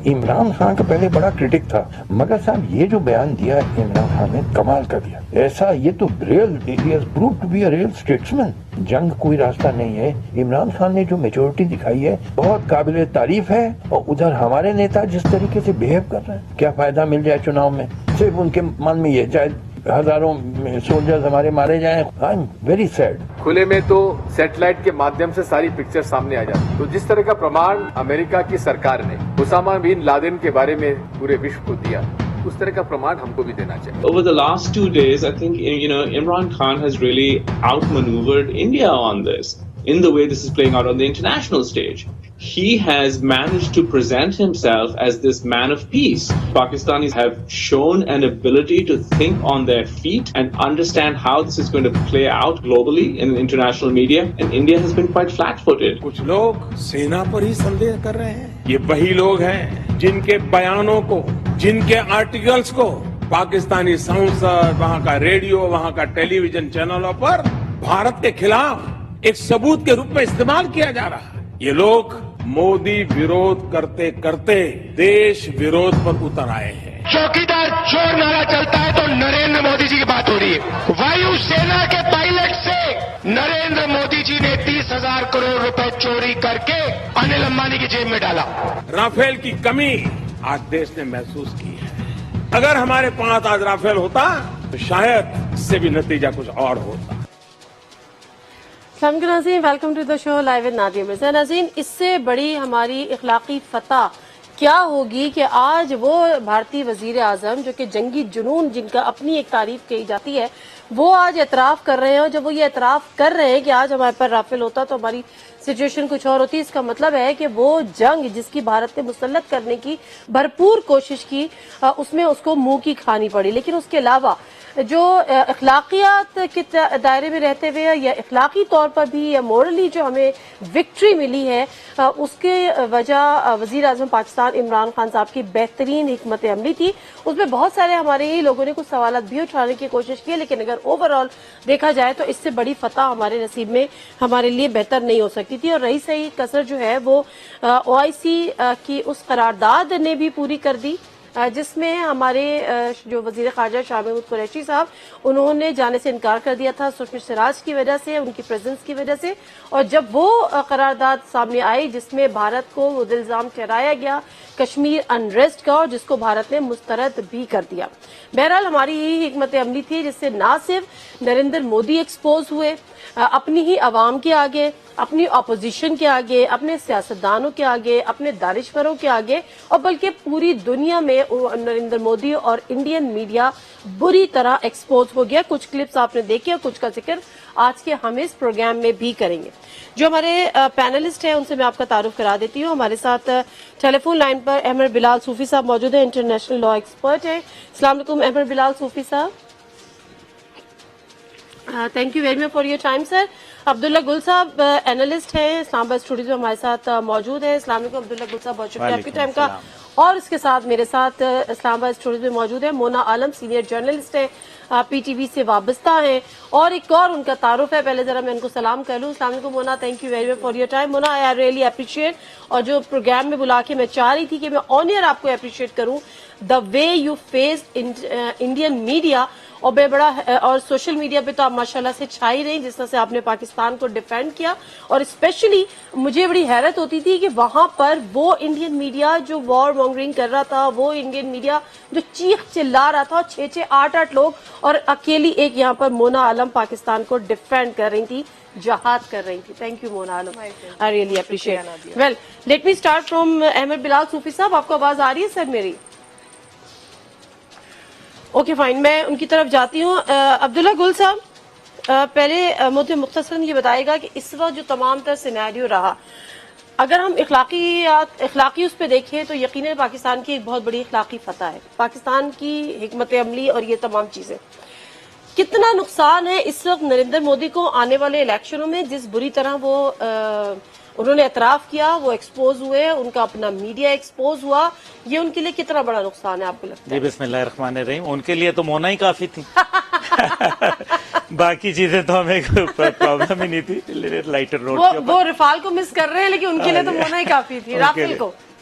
عمران خان کا پہلے بڑا کرٹک تھا، مگر صاحب یہ جو بیان دیا عمران خان نے کمال کر دیا. ایسا یہ تو ریئل اسٹیٹسمین. جنگ کوئی راستہ نہیں ہے. عمران خان نے جو میچورٹی دکھائی ہے بہت قابل تعریف ہے، اور ادھر ہمارے نیتا جس طریقے سے بہیو کر رہے ہیں، کیا فائدہ مل جائے چناؤ میں، صرف ان کے من میں یہ چاہے ہزاروں سولجرز ہمارے مارے جائیں. I am very sad. کھلے میں تو سیٹلائٹ کے مادھیم سے ساری پکچر سامنے آ جاتی، تو جس طرح کا پرمان امریکہ کی سرکار نے اسامہ بن لادن کے بارے میں پورے وشو کو دیا، اس طرح کا پرمان ہم کو بھی دینا چاہیے. Over the last 2 days, I think, Imran Khan has really outmaneuvered India on this, in the way this is playing out on the international stage. He has managed to present himself as this man of peace. Pakistanis have shown an ability to think on their feet and understand how this is going to play out globally in international media, and India has been quite flat-footed. کچھ لوگ سینا پر ہی سندیہ کر رہے ہیں. یہ وہی لوگ ہیں جن کے بیانوں کو، جن کے آرٹیکلز کو پاکستانی سنسد، وہاں کا ریڈیو، وہاں کا ٹیلی ویژن چینلوں پر بھارت کے خلاف ایک ثبوت کے روپ میں استعمال کیا جا رہا ہے. یہ لوگ مودی ویرودھ کرتے کرتے دیش ویرودھ پر اتر آئے ہیں. چوکیدار چور نعرہ چلتا ہے تو نریندر مودی جی کی بات ہو رہی ہے. وایو سینا کے پائلٹ سے نریندر مودی جی نے 30,000 کروڑ روپے چوری کر کے انل امبانی کی جیب میں ڈالا. رافیل کی کمی آج دیش نے محسوس کی ہے. اگر ہمارے پاس آج رافیل ہوتا تو شاید اس سے بھی نتیجہ کچھ اور ہوتا. السلام علیکم ناظرین، welcome to the show live with Nadia Mirza. ناظرین، اس سے بڑی ہماری اخلاقی فتح کیا ہوگی کہ آج وہ بھارتی وزیر اعظم جو کہ جنگی جنون جن کا اپنی ایک تعریف کی جاتی ہے، وہ آج اعتراف کر رہے ہیں. اور جب وہ یہ اعتراف کر رہے ہیں کہ آج ہمارے پر رافیل ہوتا تو ہماری سچویشن کچھ اور ہوتی، اس کا مطلب ہے کہ وہ جنگ جس کی بھارت نے مسلط کرنے کی بھرپور کوشش کی، اس میں اس کو منہ کی کھانی پڑی. لیکن اس کے علاوہ جو اخلاقیات کے دائرے میں رہتے ہوئے یا اخلاقی طور پر بھی یا مورلی جو ہمیں وکٹری ملی ہے، اس کے وجہ وزیر اعظم پاکستان عمران خان صاحب کی بہترین حکمت عملی تھی. اس میں بہت سارے ہمارے ہی لوگوں نے کچھ سوالات بھی اٹھانے کی کوشش کی، لیکن اگر اوور آل دیکھا جائے تو اس سے بڑی فتح ہمارے نصیب میں ہمارے لیے بہتر نہیں ہو سکتی تھی. اور رہی صحیح کسر جو ہے وہ OIC کی اس قرارداد نے بھی پوری کر دی، جس میں ہمارے جو وزیر خارجہ شاہ محمود قریشی صاحب، انہوں نے جانے سے انکار کر دیا تھا سشما سوراج کی وجہ سے، ان کی پریزنس کی وجہ سے. اور جب وہ قرارداد سامنے آئی جس میں بھارت کو وہ الزام ٹھہرایا گیا کشمیر انریسٹ کا، اور جس کو بھارت نے مسترد بھی کر دیا. بہرحال ہماری یہی حکمت عملی تھی جس سے نہ صرف نریندر مودی ایکسپوز ہوئے اپنی ہی عوام کے آگے، اپنی اپوزیشن کے آگے، اپنے سیاستدانوں کے آگے، اپنے دانشوروں کے آگے، اور بلکہ پوری دنیا میں نریندر مودی اور انڈین میڈیا بری طرح ایکسپوز ہو گیا. کچھ کلپس آپ نے دیکھے اور کچھ کا ذکر آج کے ہم اس پروگرام میں بھی کریں گے. جو ہمارے پینلسٹ ہیں ان سے میں آپ کا تعارف کرا دیتی ہوں. ہمارے ساتھ ٹیلی فون لائن پر احمد بلال صوفی صاحب موجود ہیں، انٹرنیشنل لا ایکسپرٹ ہیں. السلام علیکم Ahmad Bilal Sufi Sahab. Thank you very much for your time sir. Abdullah Gul Sahab analyst ہیں، اسلام آباد اسٹوڈیو میں ہمارے ساتھ موجود ہیں. السلام علیکم عبداللہ گل صاحب، بہت شکریہ آپ کے ٹائم کا. اور اس کے ساتھ میرے ساتھ اسلام آباد اسٹوڈیو میں موجود ہیں مونا عالم، سینئر جرنلسٹ ہیں، PTV سے وابستہ ہیں. اور ایک اور ان کا تعارف ہے، پہلے ذرا میں ان کو سلام کر لوں. السلام علیکم Mona, thank you very much for your time. Mona, I really appreciate, اور جو پروگرام میں بلا کے میں چاہ رہی تھی کہ میں آن ایئر آپ کو اپریشیٹ کروں the way you face Indian media, اور بے بڑا اور سوشل میڈیا پہ تو آپ ماشاءاللہ سے چھائی رہی جس طرح سے آپ نے پاکستان کو ڈیفینڈ کیا. اور اسپیشلی مجھے بڑی حیرت ہوتی تھی کہ وہاں پر وہ انڈین میڈیا جو وار مانگرنگ کر رہا تھا، وہ انڈین میڈیا جو چیخ چلا رہا تھا، 6-6 8-8 لوگ، اور اکیلی ایک یہاں پر مونا عالم پاکستان کو ڈیفینڈ کر رہی تھی، جہاد کر رہی تھی. Thank you Mona Alam, I really appreciate. Well let me start from Ahmed Bilal Sufi Sahab. آپ کو آواز آ رہی ہے سر میری؟ اوکے فائن، میں ان کی طرف جاتی ہوں. عبداللہ گل صاحب، پہلے مجھے مختصراً یہ بتائے گا کہ اس وقت جو تمام تر سینیریو رہا، اگر ہم اخلاقی اس پہ دیکھیں تو یقیناً پاکستان کی ایک بہت بڑی اخلاقی فتح ہے. پاکستان کی حکمت عملی اور یہ تمام چیزیں، کتنا نقصان ہے اس وقت نریندر مودی کو آنے والے الیکشنوں میں، جس بری طرح وہ انہوں نے اعتراف کیا، وہ ایکسپوز ہوئے، ان کا اپنا میڈیا ایکسپوز ہوا، یہ ان کے لیے کتنا بڑا نقصان ہے آپ کو لگتا ہے؟ جی بسم اللہ الرحمن الرحیم. ان کے لیے تو مونا ہی کافی تھی. باقی چیزیں تو ہمیں پرابلم ہی نہیں تھی. لائٹر روڈ وہ رفال کو مس کر رہے ہیں، لیکن ان کے لیے تو مونا ہی کافی تھی. رافیل کو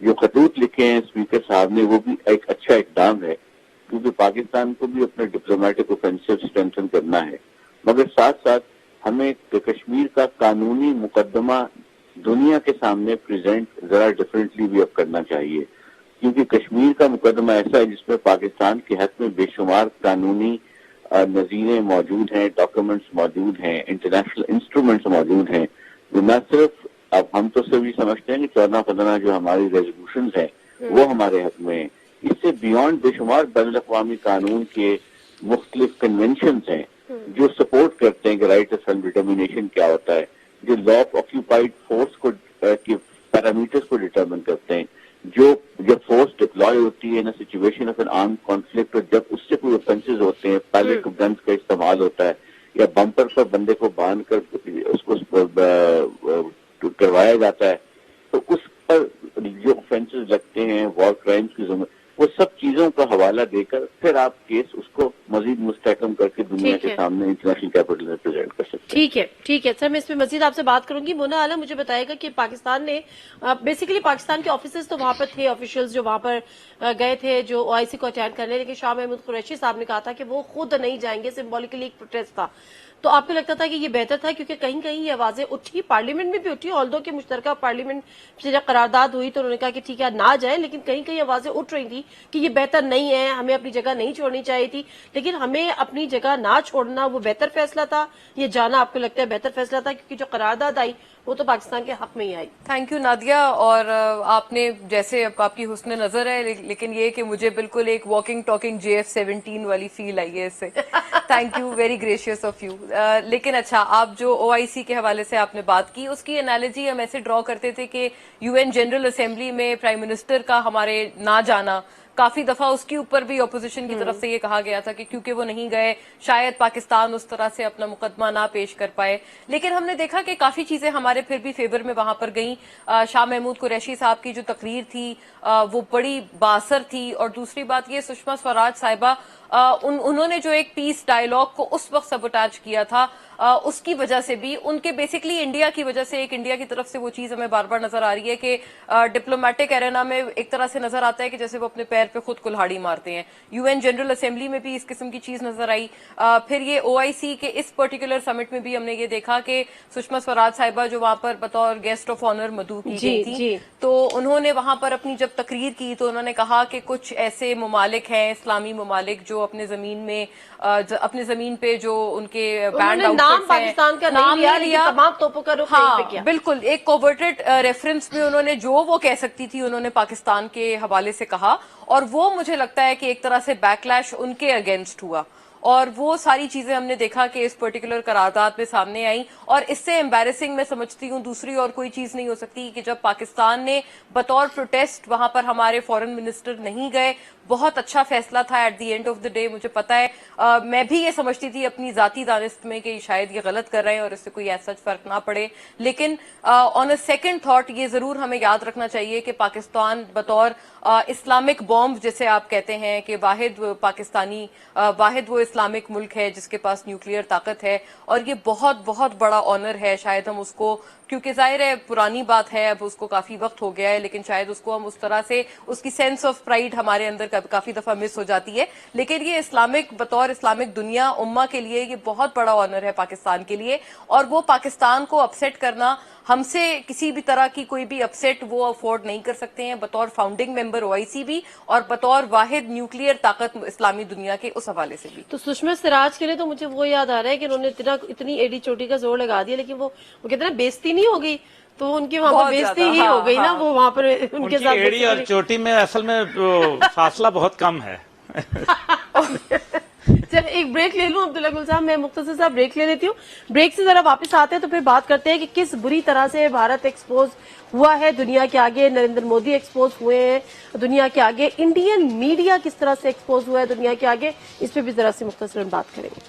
جو خطوط لکھے ہیں اسپیکر صاحب نے وہ بھی ایک اچھا اقدام ہے، کیونکہ پاکستان کو بھی اپنے ڈپلومیٹک اوفینسو اسٹرینتھن کرنا ہے، مگر ساتھ ساتھ ہمیں کشمیر کا قانونی مقدمہ دنیا کے سامنے پریزنٹ ذرا ڈفرینٹلی بھی اب کرنا چاہیے، کیونکہ کشمیر کا مقدمہ ایسا ہے جس میں پاکستان کے حق میں بے شمار قانونی نظیریں موجود ہیں، ڈاکومنٹس موجود ہیں، انٹرنیشنل انسٹرومنٹس موجود ہیں، جو نہ صرف اب ہم تو سبھی سمجھتے ہیں کہ 14-15 جو ہماری ریزولوشنز ہیں وہ ہمارے حق میں ہیں، اس سے بیونڈ بے شمار بین الاقوامی قانون کے مختلف کنونشنز ہیں جو سپورٹ کرتے ہیں کہ رائٹ آف سیلف ڈٹرمنیشن کیا ہوتا ہے، جو لا آف آکیوپائڈ فورس کو کے پیرامیٹرز کو ڈٹرمن کرتے ہیں، جو جب فورس ڈپلوائے ہوتی ہے ان situation of an arm conflict اور جب اس سے کوئی اوفینسز ہوتے ہیں، پیلٹ گنز کا استعمال ہوتا ہے یا بمپر پر بندے کو باندھ کر اس کو کروایا جاتا ہے، تو اس پر جو اوفینسز لگتے ہیں وار کرائمز کی ضمن، وہ سب چیزوں کا حوالہ دے کر پھر آپ کیس اس کو مزید مستحکم کر کے دنیا کے سامنے انٹرنیشنل کیپٹل میں پریزنٹ کر سکتے ہیں۔ ٹھیک ہے سر، میں اس پہ مزید آپ سے بات کروں گی۔ مونا عالم مجھے بتائے گا کہ پاکستان نے بیسیکلی پاکستان کے آفیسز تو وہاں پر تھے، آفیشلز جو وہاں پر گئے تھے جو OIC کو اٹینڈ کرنے، لیکن شاہ محمود قریشی صاحب نے کہا تھا کہ وہ خود نہیں جائیں گے، سمبولیکلی ایک پروٹیسٹ تھا۔ تو آپ کو لگتا تھا کہ یہ بہتر تھا کیونکہ کہیں کہیں یہ آوازیں اٹھی، پارلیمنٹ میں بھی اٹھی، آلدو کہ مشترکہ پارلیمنٹ سے جب قرارداد ہوئی تو انہوں نے کہا کہ ٹھیک ہے نہ جائیں، لیکن کہیں کہیں آوازیں اٹھ رہی تھی کہ یہ بہتر نہیں ہے، ہمیں اپنی جگہ نہیں چھوڑنی چاہیے تھی، لیکن ہمیں اپنی جگہ نہ چھوڑنا وہ بہتر فیصلہ تھا، یہ جانا آپ کو لگتا ہے بہتر فیصلہ تھا کیونکہ جو قرارداد آئی وہ تو پاکستان کے حق میں ہی آئی۔ تھینک یو نادیہ، اور آپ نے جیسے آپ کی حسن نظر ہے، لیکن یہ کہ مجھے بالکل ایک واکنگ ٹاکنگ JF-17 والی فیل آئی ہے اس سے۔ Thank you, very gracious of you. لیکن اچھا، آپ جو OIC کے حوالے سے آپ نے بات کی، اس کی انالوجی ہم ایسے ڈرا کرتے تھے کہ UN جنرل اسمبلی میں پرائم منسٹر کا ہمارے نہ جانا، کافی دفعہ اس کے اوپر بھی اپوزیشن کی طرف سے یہ کہا گیا تھا کہ کیونکہ وہ نہیں گئے شاید پاکستان اس طرح سے اپنا مقدمہ نہ پیش کر پائے، لیکن ہم نے دیکھا کہ کافی چیزیں ہمارے پھر بھی فیور میں وہاں پر گئیں۔ شاہ محمود قریشی صاحب کی جو تقریر تھی وہ بڑی باثر تھی، اور دوسری بات یہ سشما سوراج صاحبہ انہوں نے جو ایک پیس ڈائیلاگ کو اس وقت سبوٹاج کیا تھا، اس کی وجہ سے بھی ان کے بیسکلی انڈیا کی وجہ سے، ایک انڈیا کی طرف سے وہ چیز ہمیں بار بار نظر آ رہی ہے کہ ڈپلومیٹک ایرینا میں ایک طرح سے نظر آتا ہے کہ جیسے وہ اپنے پیر پہ خود کلہاڑی مارتے ہیں۔ UN جنرل اسمبلی میں بھی اس قسم کی چیز نظر آئی، پھر یہ OIC کے اس پرٹیکولر سمٹ میں بھی ہم نے یہ دیکھا کہ سشما سوراج صاحبہ جو وہاں پر بطور گیسٹ آف آنر مدعو کی گئی تھی، تو انہوں نے وہاں پر اپنی جب تقریر کی تو انہوں نے کہا کہ کچھ ایسے ممالک ہیں، اسلامی ممالک، جو اپنے زمین پہ جو ان کے بینڈ نام پاکستان کا نہیں لیا، تمام توپوں کا رخ یہیں پہ کیا۔ بالکل ایک کوورٹڈ ریفرنس میں انہوں نے جو وہ کہہ سکتی تھی انہوں نے پاکستان کے حوالے سے کہا، اور وہ مجھے لگتا ہے کہ ایک طرح سے بیکلیش ان کے اگینسٹ ہوا، اور وہ ساری چیزیں ہم نے دیکھا کہ اس پرٹیکولر قرارداد میں سامنے آئیں، اور اس سے امبیرسنگ میں سمجھتی ہوں دوسری اور کوئی چیز نہیں ہو سکتی کہ جب پاکستان نے بطور پروٹیسٹ وہاں پر ہمارے فورن منسٹر نہیں گئے۔ بہت اچھا فیصلہ تھا at the end of the day, مجھے پتا ہے میں بھی یہ سمجھتی تھی اپنی ذاتی دانست میں کہ شاید یہ غلط کر رہے ہیں اور اس سے کوئی ایسا فرق نہ پڑے، لیکن آن اے سیکنڈ تھاٹ یہ ضرور ہمیں یاد رکھنا چاہیے کہ پاکستان بطور اسلامک بومب جسے آپ کہتے ہیں کہ واحد وہ اسلامک ملک ہے جس کے پاس نیوکلیئر طاقت ہے، اور یہ بہت بہت بڑا آنر ہے۔ شاید ہم اس کو، کیونکہ ظاہر ہے پرانی بات ہے، اب اس کو کافی وقت ہو گیا ہے، لیکن شاید اس کو ہم اس طرح سے، اس کی سینس آف پرائیڈ ہمارے اندر کافی دفعہ مس ہو جاتی ہے، لیکن یہ بطور اسلامک دنیا امہ کے لیے یہ بہت بڑا آنر ہے پاکستان کے لیے، اور وہ پاکستان کو اپسیٹ کرنا، ہم سے کسی بھی طرح کی کوئی بھی اپسیٹ وہ افورڈ نہیں کر سکتے ہیں، بطور فاؤنڈنگ ممبر OIC بھی اور بطور واحد نیوکلیئر طاقت اسلامی دنیا کے اس حوالے سے بھی۔ تو سشما سوراج کے لیے تو مجھے وہ یاد آ رہا ہے کہ انہوں نے اتنی ایڈی چوٹی کا زور لگا دیا، لیکن وہ کہتے ہیں بےزتی نہیں ہوگی، تو ان کی وہاں پر بےزتی ہی ہو گئی نا، وہ وہاں پر ان کے ساتھ ایڈی اور چوٹی میں اصل میں فاصلہ بہت کم ہے۔ چل ایک بریک لے لوں عبداللہ گل صاحب، میں مختصر صاحب بریک لے لیتی ہوں، بریک سے ذرا واپس آتے ہیں تو پھر بات کرتے ہیں کہ کس بری طرح سے بھارت ایکسپوز ہوا ہے دنیا کے آگے، نریندر مودی ایکسپوز ہوئے ہیں دنیا کے آگے، انڈین میڈیا کس طرح سے ایکسپوز ہوا ہے دنیا کے آگے، اس پہ بھی ذرا سی مختصراً بات کریں گے۔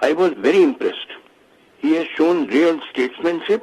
I was very impressed. He has shown real statesmanship.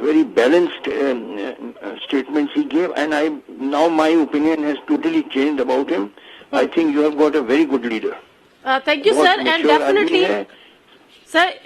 very balanced statements he gave, and now my opinion has totally changed about him. I think you have got a very good leader. Thank you sir, and definitely sir,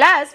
blessed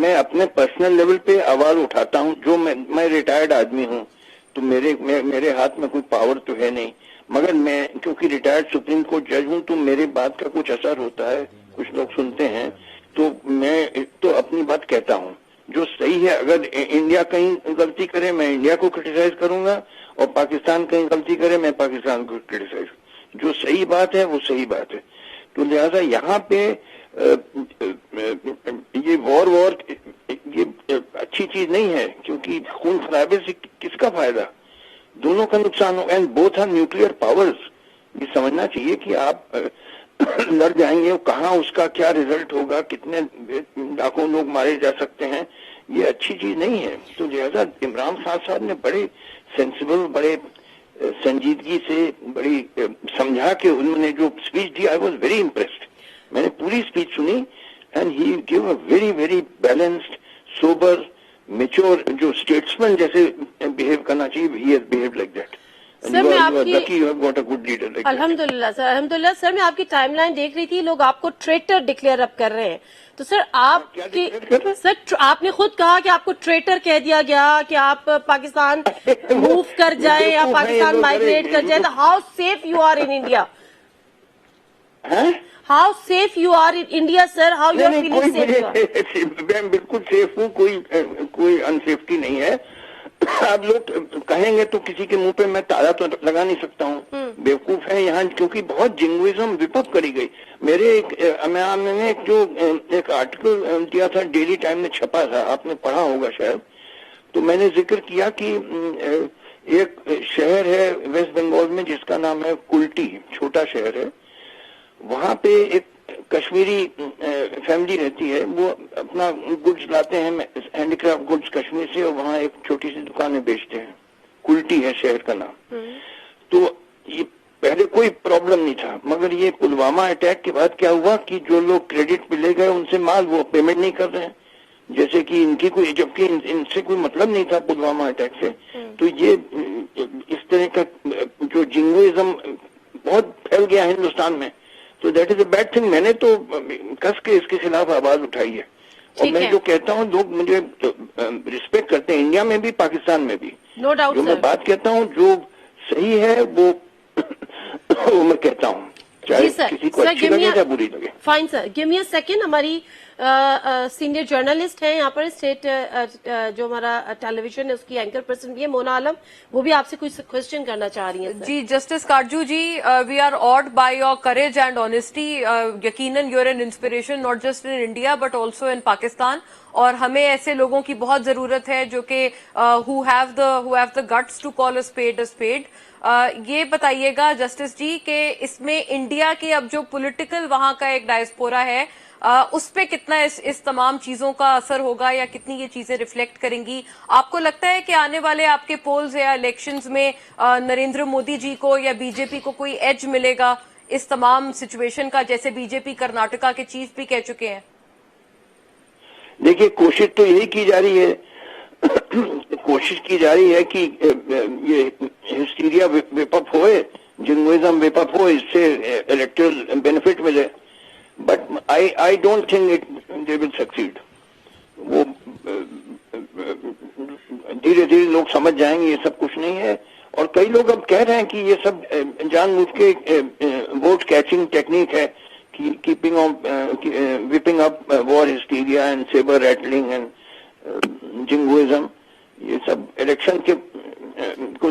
میں اپنے personal level پہ آواز اٹھاتا ہوں. جو میں retired آدمی ہوں تو میرے ہاتھ میں کوئی پاور تو ہے نہیں, مگر میں کیونکہ ریٹائرڈ سپریم کورٹ جج ہوں تو میرے بات کا کچھ اثر ہوتا ہے, کچھ لوگ سنتے ہیں, تو میں تو اپنی بات کہتا ہوں جو صحیح ہے. اگر انڈیا کہیں غلطی کرے میں انڈیا کو کرٹیسائز کروں گا, اور پاکستان کہیں غلطی کرے میں پاکستان کو کرٹیسائز. جو صحیح بات ہے وہ صحیح بات ہے. تو لہذا یہاں پہ یہ وار یہ اچھی چیز نہیں ہے, کیونکہ خون خرابے سے کس کا فائدہ؟ دونوں کا نقصان ہو. And both are nuclear powers. یہ سمجھنا چاہیے کہ آپ لڑ جائیں گے, کہاں اس کا کیا ریزلٹ ہوگا, کتنے لاکھوں لوگ مارے جا سکتے ہیں, یہ اچھی چیز نہیں ہے. تو لہذا عمران خان صاحب نے بڑے سینسیبل, بڑے سنجیدگی سے, بڑی سمجھا کے انہوں نے جو اسپیچ دی, آئی واز ویری امپریسڈ. میں نے پوری اسپیچ سنی and he gave a very very balanced, sober, mature, جو اسٹیٹسمین جیسے بہیو کرنا چاہیے, he has behaved like that. Sir میں آپ کی الحمدللہ سر, الحمدللہ سر, میں آپ کی ٹائم لائن دیکھ رہی تھی, لوگ آپ کو ٹریٹر ڈکلیئر اپ کر رہے ہیں. تو سر آپ کی سر آپ نے خود کہا کہ آپ کو ٹریٹر کہہ دیا گیا کہ آپ پاکستان موو کر جائیں یا پاکستان مائگریٹ کر جائیں. How safe you are in India? How safe you are in India sir? How you are feeling safe? میں بالکل سیف ہوں, کوئی انسیفٹی نہیں ہے. آپ لوگ کہیں گے تو کسی کے منہ پہ میں تالا تو لگا نہیں سکتا ہوں. بیوقوف ہے یہاں, کیونکہ بہت جنگوئزم وپ اپ کری گئی. میں نے ایک آرٹیکل دیا تھا, ڈیلی ٹائم میں چھپا تھا, آپ نے پڑھا ہوگا شاید. تو میں نے ذکر کیا کہ ایک شہر ہے ویسٹ بنگال میں جس کا نام ہے کلٹی, چھوٹا شہر ہے. وہاں پہ ایک کشمیری فیملی رہتی ہے, وہ اپنا گڈز لاتے ہیں, ہینڈی کرافٹ گڈز کشمیر سے, اور وہاں ایک چھوٹی سی دکانیں بیچتے ہیں. کلٹی ہے شہر کا نام. تو یہ پہلے کوئی پرابلم نہیں تھا, مگر یہ پلوامہ اٹیک کے بعد کیا ہوا کہ جو لوگ کریڈٹ پہ لے گئے ان سے مال وہ پیمنٹ نہیں کر رہے ہیں, جیسے کہ ان کی کوئی, جبکہ ان سے کوئی مطلب نہیں تھا پلوامہ اٹیک سے. تو یہ اس طرح کا جو جنگوئزم بہت پھیل گیا ہندوستان میں, تو that is a bad thing. میں نے تو کس کے اس کے خلاف آواز اٹھائی ہے, اور میں جو کہتا ہوں لوگ مجھے ریسپیکٹ کرتے ہیں, انڈیا میں بھی پاکستان میں بھی. نو ڈاؤٹ جو میں بات کہتا ہوں جو صحیح ہے وہ میں کہتا ہوں, چاہے کسی کو اچھی لگے یا بری لگے. Fine sir, give me a second. ہماری سینئر جرنلسٹ ہیں یہاں پر اسٹیٹ, جو ہمارا ٹیلی ویژن ہے اس کی اینکر پرسن بھی ہے, مونا عالم, وہ بھی آپ سے کچھ کوشچن کرنا چاہ رہی ہیں. جی justice Katju ji, we are awed by your courage and honesty. یقیناً you're an inspiration not just in India but also in Pakistan. اور ہمیں ایسے لوگوں کی بہت ضرورت ہے جو کہ who have the guts to call a spade a spade. یہ بتائیے گا جسٹس جی کہ اس میں انڈیا کے اب جو پولیٹیکل وہاں کا ایک ڈائسپورا ہے, اس پہ کتنا اس تمام چیزوں کا اثر ہوگا, یا کتنی یہ چیزیں ریفلیکٹ کریں گی؟ آپ کو لگتا ہے کہ آنے والے آپ کے پولز یا الیکشنز میں نریندر مودی جی کو یا بی جے پی کو کوئی ایج ملے گا اس تمام سچویشن کا, جیسے بی جے پی کرناٹکا کے چیف بھی کہہ چکے ہیں؟ دیکھیے کوشش تو یہی کی جا رہی ہے, کوشش کی جا رہی ہے کہ یہ ہسٹیریا ویپ اپ ہوئے, جنگوئزم ویپ اپ ہو, اس سے الیکٹرل بینیفٹ ملے. But I don't think they will succeed. وہ دھیرے دھیرے لوگ سمجھ جائیں گے یہ سب کچھ نہیں ہے. اور کئی لوگ اب کہہ رہے ہیں کہ یہ سب جان بوجھ کے ووٹ کیچنگ ٹیکنیک ہے, keeping on whipping up war hysteria and saber rattling and jingoism. یہ سب الیکشن کے کو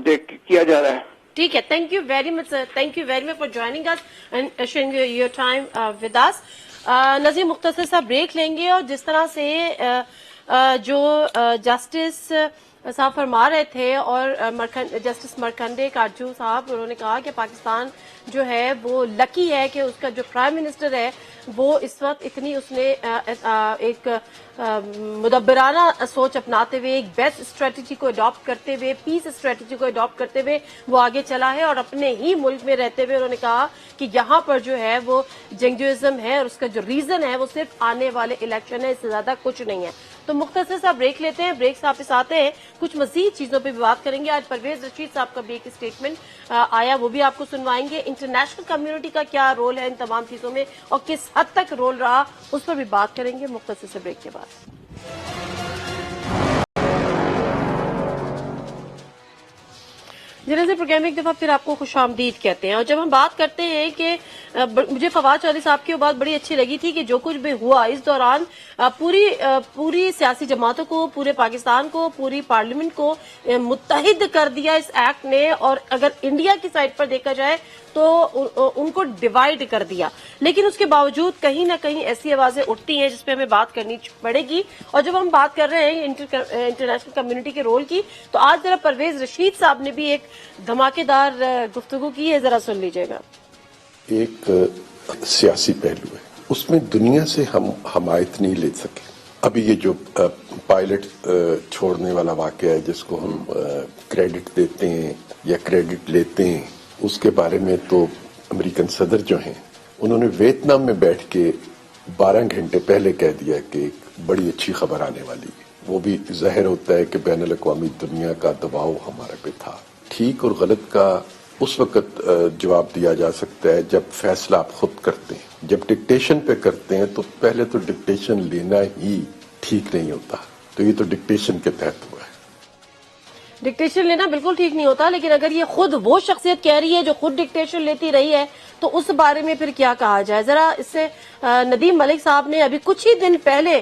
دیکھ کیا جا رہا ہے. ٹھیک ہے, thank you very much sir, thank you very much for joining us and sharing your time with us. نظیر مختصر سا بریک لیں گے, اور جس طرح سے جو جسٹس صاحب فرما رہے تھے, اور جسٹس مرکنڈے کاٹجو صاحب, انہوں نے کہا کہ پاکستان جو ہے وہ لکی ہے کہ اس کا جو پرائم منسٹر ہے وہ اس وقت اتنی اس نے ایک مدبرانہ سوچ اپناتے ہوئے, ایک بیسٹ اسٹریٹجی کو اڈاپٹ کرتے ہوئے, پیس اسٹریٹجی کو اڈاپٹ کرتے ہوئے وہ آگے چلا ہے, اور اپنے ہی ملک میں رہتے ہوئے انہوں نے کہا کہ یہاں پر جو ہے وہ جنگجوئزم ہے اور اس کا جو ریزن ہے وہ صرف آنے والے الیکشن ہے, اس سے زیادہ کچھ نہیں ہے. تو مختصر سا بریک لیتے ہیں, بریک سے واپس آتے ہیں, کچھ مزید چیزوں پہ بھی بات کریں گے. آج پرویز رشید صاحب کا بھی ایک اسٹیٹمنٹ آیا, وہ بھی آپ کو سنوائیں گے. انٹرنیشنل کمیونٹی کا کیا رول ہے ان تمام چیزوں میں اور کس حد تک رول رہا, اس پر بھی بات کریں گے مختصر سے بریک کے بعد. جنازے پروگرام میں ایک دفعہ پھر آپ کو خوش آمدید کہتے ہیں. اور جب ہم بات کرتے ہیں کہ مجھے فواد چودھری صاحب کی وہ بات بڑی اچھی لگی تھی کہ جو کچھ بھی ہوا اس دوران پوری سیاسی جماعتوں کو, پورے پاکستان کو, پوری پارلیمنٹ کو متحد کر دیا اس ایکٹ نے, اور اگر انڈیا کی سائڈ پر دیکھا جائے تو ان کو ڈیوائیڈ کر دیا. لیکن اس کے باوجود کہیں نہ کہیں ایسی آوازیں اٹھتی ہیں جس پہ ہمیں بات کرنی پڑے گی. اور جب ہم بات کر رہے ہیں انٹرنیشنل کمیونٹی کے رول کی, تو آج ذرا پرویز رشید صاحب نے بھی ایک دھماکے دار گفتگو کی ہے, ذرا سن لیجیے گا. ایک سیاسی پہلو ہے, اس میں دنیا سے ہم حمایت نہیں لے سکے. ابھی یہ جو پائلٹ چھوڑنے والا واقعہ ہے جس کو ہم کریڈٹ دیتے ہیں یا کریڈٹ لیتے ہیں, اس کے بارے میں تو امریکن صدر جو ہیں انہوں نے ویتنام میں بیٹھ کے 12 گھنٹے پہلے کہہ دیا کہ ایک بڑی اچھی خبر آنے والی ہے. وہ بھی ظاہر ہوتا ہے کہ بین الاقوامی دنیا کا دباؤ ہمارے پہ تھا. ٹھیک اور غلط کا اس وقت جواب دیا جا سکتا ہے جب فیصلہ آپ خود کرتے ہیں. جب ڈکٹیشن پہ کرتے ہیں تو پہلے تو ڈکٹیشن لینا ہی ٹھیک نہیں ہوتا. تو یہ تو ڈکٹیشن کے تحت ہوا ہے. ڈکٹیشن لینا بالکل ٹھیک نہیں ہوتا, لیکن اگر یہ خود وہ شخصیت کہہ رہی ہے جو خود ڈکٹیشن لیتی رہی ہے تو اس بارے میں پھر کیا کہا جائے. ذرا اس سے ندیم ملک صاحب نے ابھی کچھ ہی دن پہلے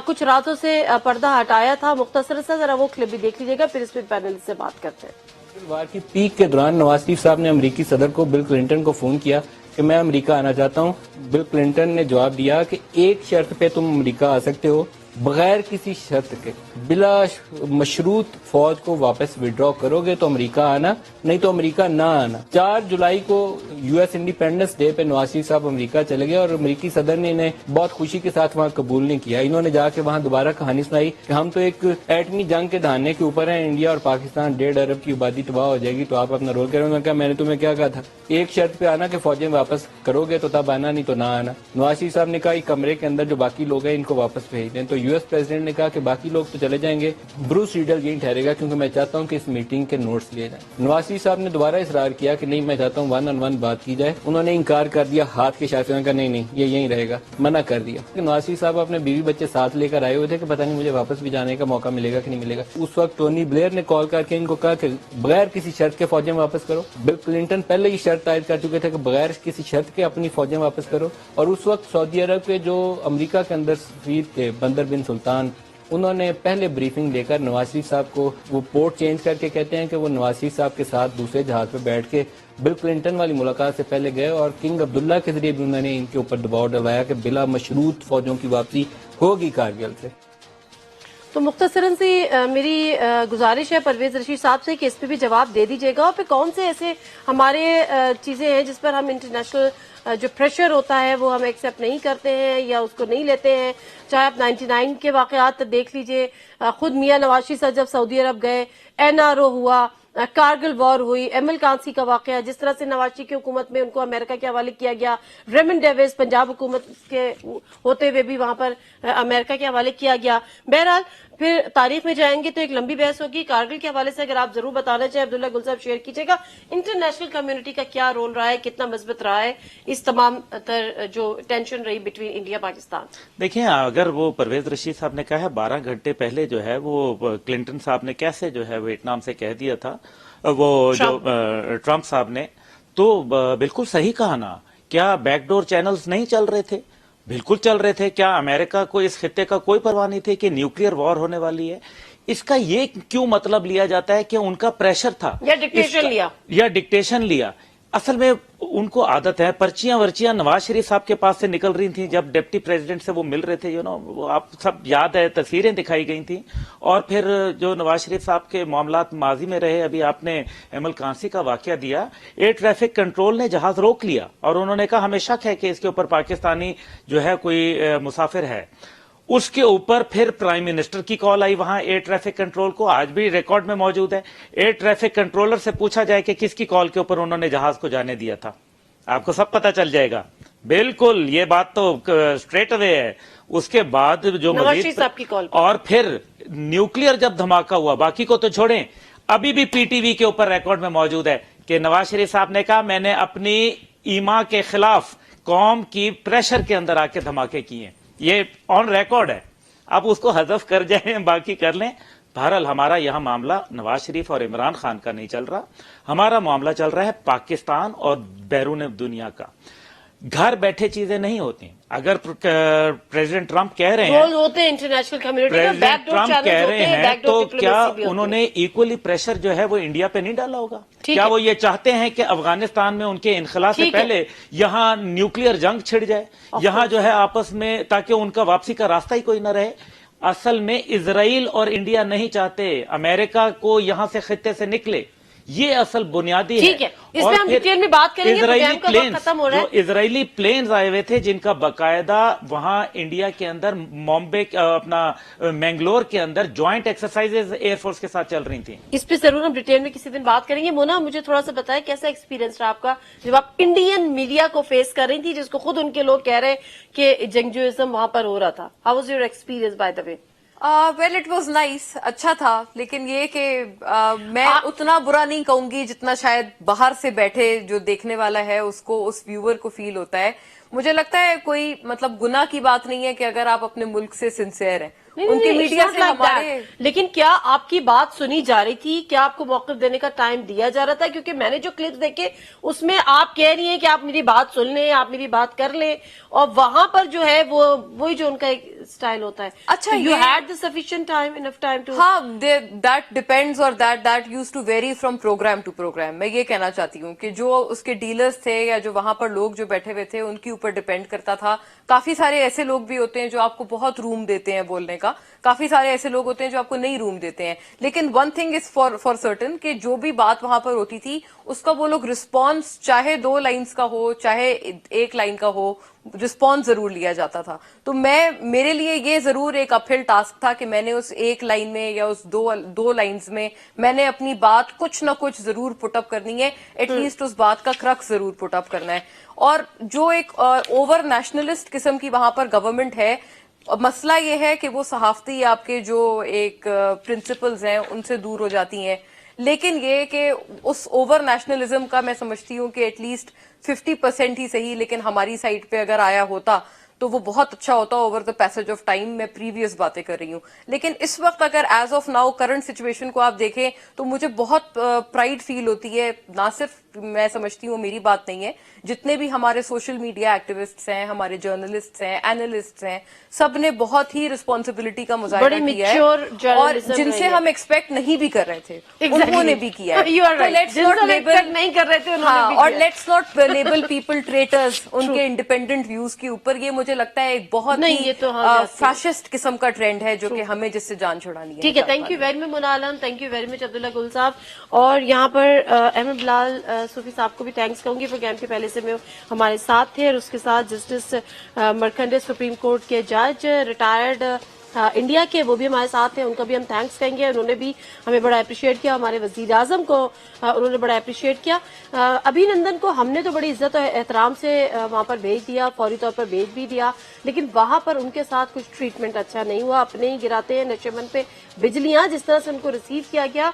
کچھ راتوں سے پردہ ہٹایا تھا, مختصر سا ذرا وہ کلپ بھی دیکھ لیجیے گا, پھر اس پہ پینل سے بات کرتے ہیں. وار کی پیک کے دوران نواز شریف صاحب نے امریکی صدر کو بل کلنٹن کو فون کیا کہ میں امریکہ آنا چاہتا ہوں. بل کلنٹن نے جواب دیا کہ ایک شرط پہ تم امریکہ آ سکتے ہو, بغیر کسی شرط کے بلا مشروط فوج کو واپس وڈرا کرو گے تو امریکہ آنا, نہیں تو امریکہ نہ آنا. 4 جولائی کو یو ایس انڈیپینڈنس ڈے پہ نواز شریف صاحب امریکہ چلے گئے اور امریکی صدر نے انہیں بہت خوشی کے ساتھ وہاں قبول نہیں کیا. انہوں نے جا کے وہاں دوبارہ کہانی سنائی کہ ہم تو ایک ایٹمی جنگ کے دہانے کے اوپر ہیں, انڈیا اور پاکستان 1.5 ارب کی آبادی تباہ ہو جائے گی, تو آپ اپنا رول کریں. انہوں نے کہا میں نے تمہیں کیا کہا تھا, ایک شرط پہ آنا کہ فوجیں واپس کرو گے تو تب آنا, نہیں تو نہ آنا. نواز شریف صاحب نے کہا کمرے کے اندر جو باقی لوگ ہیں ان کو واپس بھیج دیں. تو یو ایس پریزیڈنٹ نے کہا کہ باقی لوگ تو چلے جائیں گے, بروس ریڈل یہیں ٹھہرے گا کیونکہ میں چاہتا ہوں کہ اس میٹنگ کے نوٹس لیے جائیں. نواز شریف صاحب نے دوبارہ اصرار کیا کہ نہیں میں چاہتا ہوں 1 on 1 بات کی جائے. انہوں نے انکار کر دیا, ہاتھ کے اشارے سے کہا نہیں یہ یہیں رہے گا, منع کر دیا. نواز شریف صاحب اپنے بیوی بچے ساتھ لے کر آئے ہوئے تھے کہ پتہ نہیں مجھے واپس بھی جانے کا موقع ملے گا کہ نہیں ملے گا. اس وقت ٹونی بلیئر نے کال کر کے ان کو کہا کہ بغیر کسی شرط کے فوجیں واپس کرو. بل کلنٹن پہلے یہ شرط عائد کر چکے تھے کہ بغیر کسی شرط کے اپنی فوجیں واپس کرو. اور اس وقت سعودی عرب کے جو امریکہ کے اندر سفیر تھے بندر بن سلطان, انہوں نے پہلے بریفنگ دے کر نواز شریف صاحب کو وہ پورٹ چینج کر کے کہتے ہیں کہ وہ نواز شریف صاحب کے ساتھ دوسرے جہاز پہ بیٹھ کے بل کلنٹن والی ملاقات سے پہلے گئے اور کنگ عبداللہ کے ذریعے بھی انہوں نے ان کے اوپر دباؤ ڈلوایا کہ بلا مشروط فوجوں کی واپسی ہوگی کارگل سے. تو مختصراً سی میری گزارش ہے پرویز رشید صاحب سے کہ اس پہ بھی جواب دے دیجیے گا, اور پھر کون سے ایسے ہمارے چیزیں ہیں جس پر ہم انٹرنیشنل جو پریشر ہوتا ہے وہ ہم ایکسیپٹ نہیں کرتے ہیں یا اس کو نہیں لیتے ہیں. چاہے آپ 99 کے واقعات دیکھ لیجئے, خود میاں نواز شریف صاحب جب سعودی عرب گئے, NRO ہوا, کارگل وار ہوئی, ایم ایل کانسی کا واقعہ, جس طرح سے نواز شریف کی حکومت میں ان کو امریکہ کے حوالے کیا گیا, ریمنڈ ڈیوس پنجاب حکومت کے ہوتے ہوئے بھی وہاں پر امریکہ کے حوالے کیا گیا. بہرحال پھر تاریخ میں جائیں گے تو ایک لمبی بحث ہوگی. کارگل کے حوالے سے اگر آپ ضرور بتانا چاہیں عبداللہ گل صاحب شیئر کیجیے گا, انٹرنیشنل کمیونٹی کا کیا رول رہا ہے, کتنا مثبت رہا ہے اس تمام تر جو ٹینشن رہی بٹوین انڈیا پاکستان. دیکھیں اگر وہ پرویز رشید صاحب نے کہا ہے 12 گھنٹے پہلے جو ہے وہ کلنٹن صاحب نے کیسے جو ہے ویتنام سے کہہ دیا تھا وہ جو ٹرمپ صاحب نے, تو بالکل صحیح کہا نا. کیا بیک ڈور چینلز نہیں چل رہے تھے؟ بالکل چل رہے تھے. کیا امریکہ کو اس خطے کا کوئی پرواہ نہیں تھی کہ نیوکلیئر وار ہونے والی ہے؟ اس کا یہ کیوں مطلب لیا جاتا ہے کہ ان کا پریشر تھا یا ڈکٹیشن لیا؟ اصل میں ان کو عادت ہے, پرچیاں ورچیاں نواز شریف صاحب کے پاس سے نکل رہی تھیں جب ڈپٹی پریزیڈنٹ سے وہ مل رہے تھے, وہ آپ سب یاد ہے, تصویریں دکھائی گئی تھیں. اور پھر جو نواز شریف صاحب کے معاملات ماضی میں رہے, ابھی آپ نے ایم ایل کانسی کا واقعہ دیا, ایئر ٹریفک کنٹرول نے جہاز روک لیا اور انہوں نے کہا ہمیں شک ہے کہ اس کے اوپر پاکستانی جو ہے کوئی مسافر ہے. اس کے اوپر پھر پرائم منسٹر کی کال آئی وہاں ایئر ٹریفک کنٹرول کو, آج بھی ریکارڈ میں موجود ہے. ایئر ٹریفک کنٹرولر سے پوچھا جائے کہ کس کی کال کے اوپر انہوں نے جہاز کو جانے دیا تھا. آپ کو سب پتہ چل جائے گا. بالکل یہ بات تو اسٹریٹ اوے ہے. اس کے بعد جو نواز شریف مزید صاحب کی کال پر. اور پھر نیوکلیئر جب دھماکہ ہوا, باقی کو تو چھوڑیں, ابھی بھی پی ٹی وی کے اوپر ریکارڈ میں موجود ہے کہ نواز شریف صاحب نے کہا میں نے اپنی ایما کے خلاف قوم کی پریشر کے اندر آ کے دھماکے کیے. یہ آن ریکارڈ ہے. آپ اس کو حذف کر جائیں, باقی کر لیں. بہرحال ہمارا یہاں معاملہ نواز شریف اور عمران خان کا نہیں چل رہا, ہمارا معاملہ چل رہا ہے پاکستان اور بیرون دنیا کا. گھر بیٹھے چیزیں نہیں ہوتی. اگر پریزیڈنٹ ٹرمپ کہہ رہے ہیں, رول ہوتے ہیں انٹرنیشنل کمیونٹی کا, president back door Trump channels کہہ ہوتے رہے ہیں, ہیں بیک ڈور تو کیا ڈپلومیسی بھی ہوتی انہوں ہے. نے ایکولی پریشر جو ہے وہ انڈیا پہ نہیں ڈالا ہوگا؟ ٹھیک کیا ہے. وہ یہ چاہتے ہیں کہ افغانستان میں ان کے انخلا سے ٹھیک ہے. پہلے یہاں نیوکلیئر جنگ چھڑ جائے, یہاں جو ہے آپس میں, تاکہ ان کا واپسی کا راستہ ہی کوئی نہ رہے؟ اصل میں اسرائیل اور انڈیا نہیں چاہتے امریکہ کو یہاں سے خطے سے نکلے. یہ اصل بنیادی ٹھیک ہے, اس پہ ہم ڈیٹیل میں بات کریں گے. پروگرام کا وقت ختم ہو رہا ہے. جو اسرائیلی پلینز آئے ہوئے تھے جن کا باقاعدہ وہاں انڈیا کے اندر ممبئی اپنا مینگلور کے another joint exercises air force کے ساتھ چل رہی تھیں. اس پہ ضرور ہم ڈیٹیل میں کسی دن بات کریں گے. مونا, مجھے تھوڑا سا بتائیں کیسا ایکسپیرینس رہا آپ کا جب آپ انڈین میڈیا کو فیس کر رہی تھی, جس کو خود ان کے لوگ کہہ رہے ہیں کہ جنگجوئزم وہاں پر ہو رہا تھا. How was your experience by the way? Well it was nice, اچھا تھا, لیکن یہ کہ میں اتنا برا نہیں کہوں گی جتنا شاید باہر سے بیٹھے جو دیکھنے والا ہے اس کو, اس ویور کو فیل ہوتا ہے. مجھے لگتا ہے کوئی مطلب گناہ کی بات نہیں ہے کہ اگر آپ اپنے ملک سے سنسیئر ہیں. ان کے میڈیا سے ہمارے, لیکن کیا آپ کی بات سنی جا رہی تھی؟ کیا آپ کو موقف دینے کا ٹائم دیا جا رہا تھا؟ کیونکہ میں نے جو کلپس دیکھے اس میں آپ کہہ رہی ہیں کہ آپ میری بات سن لیں, آپ میری بات کر لیں, اور وہاں پر جو ہے وہی جو ان کا ایک اسٹائل ہوتا ہے. اچھا, you had the sufficient time, enough time to. ہاں, دیٹ ڈیپینڈز, اور that used to vary from programme to programme. میں یہ کہنا چاہتی ہوں کہ جو اس کے ڈیلرز تھے یا جو وہاں پر لوگ جو بیٹھے ہوئے تھے ان کے اوپر ڈیپینڈ کرتا تھا. کافی سارے ایسے لوگ بھی ہوتے ہیں جو آپ کو بہت روم دیتے ہیں بولنے کا, کافی سارے ایسے لوگ ہوتے ہیں جو آپ کو نہیں روم دیتے ہیں. لیکن one thing is for certain کہ جو بھی بات وہاں پر ہوتی تھی اس کا وہ لوگ رسپانس, چاہے 2 لائنز کا ہو چاہے 1 لائن کا ہو, رسپانس ضرور لیا جاتا تھا. تو میرے لیے یہ ضرور ایک اپ ہل ٹاسک تھا کہ میں نے اس 1 لائن میں یا اس 2 لائنز میں میں نے اپنی بات کچھ نہ کچھ ضرور پٹ اپ کرنی ہے, ایٹ لیسٹ اس بات کا کرکس ضرور پٹ اپ کرنا ہے. اور جو ایک اوور نیشنلسٹ قسم کی وہاں پر گورنمنٹ ہے, مسئلہ یہ ہے کہ وہ صحافتی آپ کے جو ایک پرنسپلز ہیں ان سے دور ہو جاتی ہیں. لیکن یہ کہ اس اوور نیشنلزم کا میں سمجھتی ہوں کہ ایٹ لیسٹ 50% ہی صحیح, لیکن ہماری سائڈ پہ اگر آیا ہوتا تو وہ بہت اچھا ہوتا over the passage of time. میں پریویس باتیں کر رہی ہوں, لیکن اس وقت اگر as of now current situation کو آپ دیکھیں تو مجھے بہت پرائڈ فیل ہوتی ہے. نہ صرف میں سمجھتی ہوں میری بات نہیں ہے, جتنے بھی ہمارے سوشل میڈیا ایکٹیوسٹس ہیں, ہمارے جرنلسٹس ہیں, اینالسٹس ہیں, سب نے بہت ہی رسپانسبلٹی کا مظاہرہ کیا ہے, اور جن سے ہم ایکسپیکٹ نہیں بھی کر رہے تھے انہوں نے بھی کیا ہے. نہیں کر رہے تھے, اور لیٹس ناٹ لیبل پیپل ٹریٹرز ان کے انڈیپینڈنٹ ویوز کے اوپر. یہ مجھے لگتا ہے ایک بہت ہی فیشسٹ قسم کا ٹرینڈ ہے جو کہ ہمیں جس سے جان چھڑانی ہے. ٹھیک ہے, thank you very much Mona Alam, thank you very much Abdullah Gul Sahab. اور یہاں پر احمد بلال صوفی صاحب کو بھی تھینکس کہوں گی, پروگرام کے پہلے سے میں ہمارے ساتھ تھے, اور اس کے ساتھ جسٹس مرکنڈے سپریم کورٹ کے جج ریٹائرڈ انڈیا کے, وہ بھی ہمارے ساتھ ہیں, ان کا بھی ہم تھینکس کہیں گے. انہوں نے بھی ہمیں بڑا اپریشیٹ کیا, ہمارے وزیر اعظم کو انہوں نے بڑا اپریشیٹ کیا. ابھی نندن کو ہم نے تو بڑی عزت اور احترام سے وہاں پر بھیج دیا, فوری طور پر بھیج بھی دیا, لیکن وہاں پر ان کے ساتھ کچھ ٹریٹمنٹ اچھا نہیں ہوا. اپنے ہی گراتے ہیں نشیمن پہ بجلیاں, جس طرح سے ان کو ریسیو کیا گیا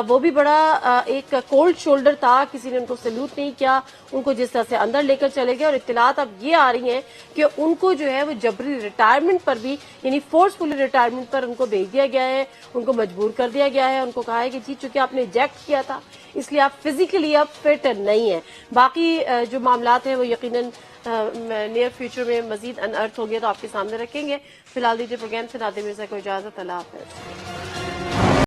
وہ بھی بڑا ایک کولڈ شولڈر تھا, کسی نے ان کو سیلوٹ نہیں کیا, ان کو جس طرح سے اندر لے کر چلے گئے. اور اطلاعات اب یہ آ رہی ہیں کہ ان کو جو ہے وہ جبری ریٹائرمنٹ پر بھی, یعنی فورسفلی ریٹائرمنٹ پر ان کو بھیج دیا گیا ہے, ان کو مجبور کر دیا گیا ہے. ان کو کہا ہے کہ جی چونکہ آپ نے ایجیکٹ کیا تھا اس لیے آپ فزیکلی اب فٹ نہیں ہیں. باقی جو معاملات ہیں وہ یقیناً نیئر فیوچر میں مزید انارتھ ہوں گے تو آپ کے سامنے رکھیں گے. فی الحال دیجیے پروگرام سے نادر مرزا کو اجازت. اللہ حافظ.